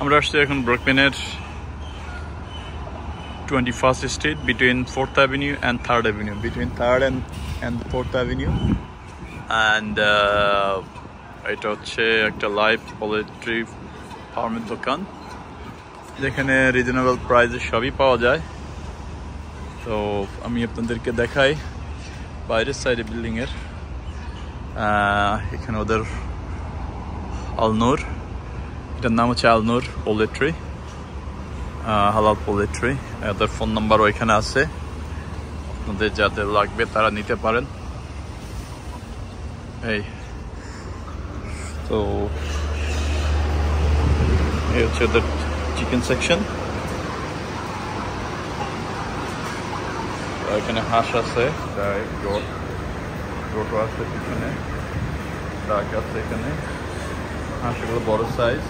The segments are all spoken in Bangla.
আমরা আসছি এখন ব্রুকলিনের 21st Street between 4th Avenue and 3rd Avenue, between 3rd and 4th Avenue, and এটা হচ্ছে একটা লাইভ পোয়েট্রি ফার্মের দোকান যেখানে রিজনেবল প্রাইসে সবই পাওয়া যায়। তো আমি আপনাদেরকে দেখাই বাইরের সাইডে বিল্ডিংয়ের, এখানে ওদের আলনুর, এটার নাম হচ্ছে আলনুর পোয়েট্রি, হালাল পোয়েট্রি। ওদের ফোন নাম্বারও এখানে আছে, আপনাদের যাদের লাগবে তারা নিতে পারেন। এই তো এই হচ্ছে ওদের চিকেন সেকশন। এখানে হাঁস আছে, গোটো আছে পিছনে, ডাক আছে এখানে। হাঁস এগুলো বড় সাইজ,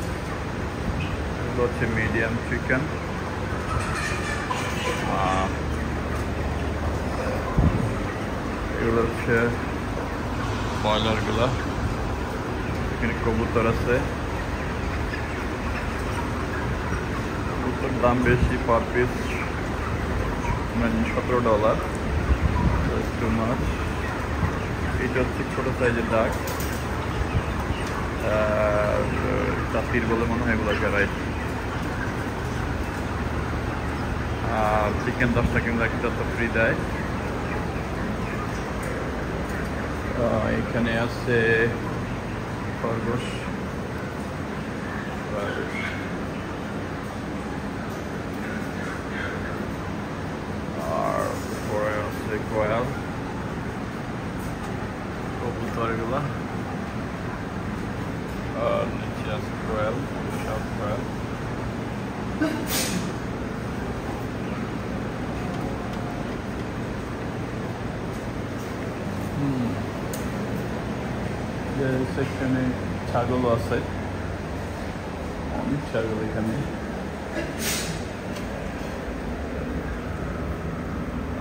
এগুলো হচ্ছে মিডিয়াম চিকেন। এগুলো হচ্ছে ব্রয়লারগুলো। এখানে কবুতর আছে, কবুতর দাম বেশি, পার পিস $17। টু মাছ। এটা হচ্ছে ছোট সাইজের ডাক, চাপির বলে মনে হয় এগুলোকে, রাইট। আর চিকেন 10 টাকা কিনলে একটা তো ফ্রি দেয়। এখানে আছে খরগোশ, আর উপরে আছে কোয়েল, কবুতর এগুলা, আর নিচে আছে কোয়েল, সব কোয়েল। সেখানে ছাগলও আছে, অনেক ছাগল এখানে।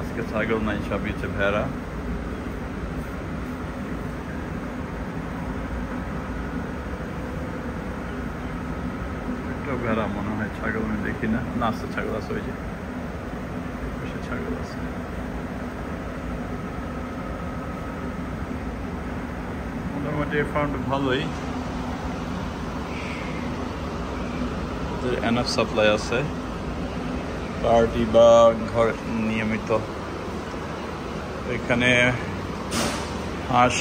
আজকে ছাগল নাই, সবই হচ্ছে ভেড়া। একটা ভেড়া মনে হয়, ছাগল আমি দেখি না। না, আছে ছাগল আছে, ওই যে ছাগল আছে। মোটামুটি ফার্মটা ভালোই, এনাফ সাপ্লাই আছে পার্টি বা ঘর নিয়মিত। এখানে হাঁস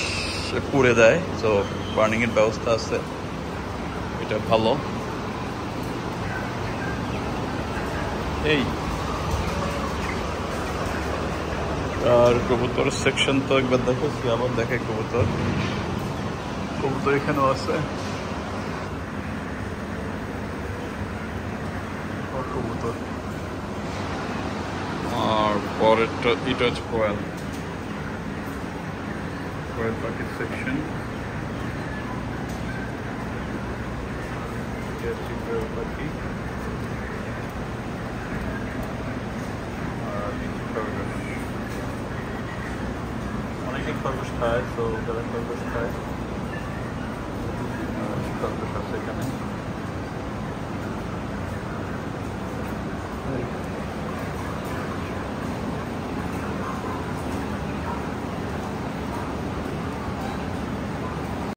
পুড়ে দেয়, তো বার্নিংয়ের ব্যবস্থা আছে, এটা ভালো। এই আর কবুতর সেকশন তো একবার দেখেছি, আবার দেখে কবুতর এখানেও আছে, কবুতর। আর পরেরটা এটা হচ্ছে কোয়েল পাখির সেকশন। কোয়েল পাখি, আর খরগোশ, অনেকে খরগোশ খায়, তো যারা খরগোশ খায়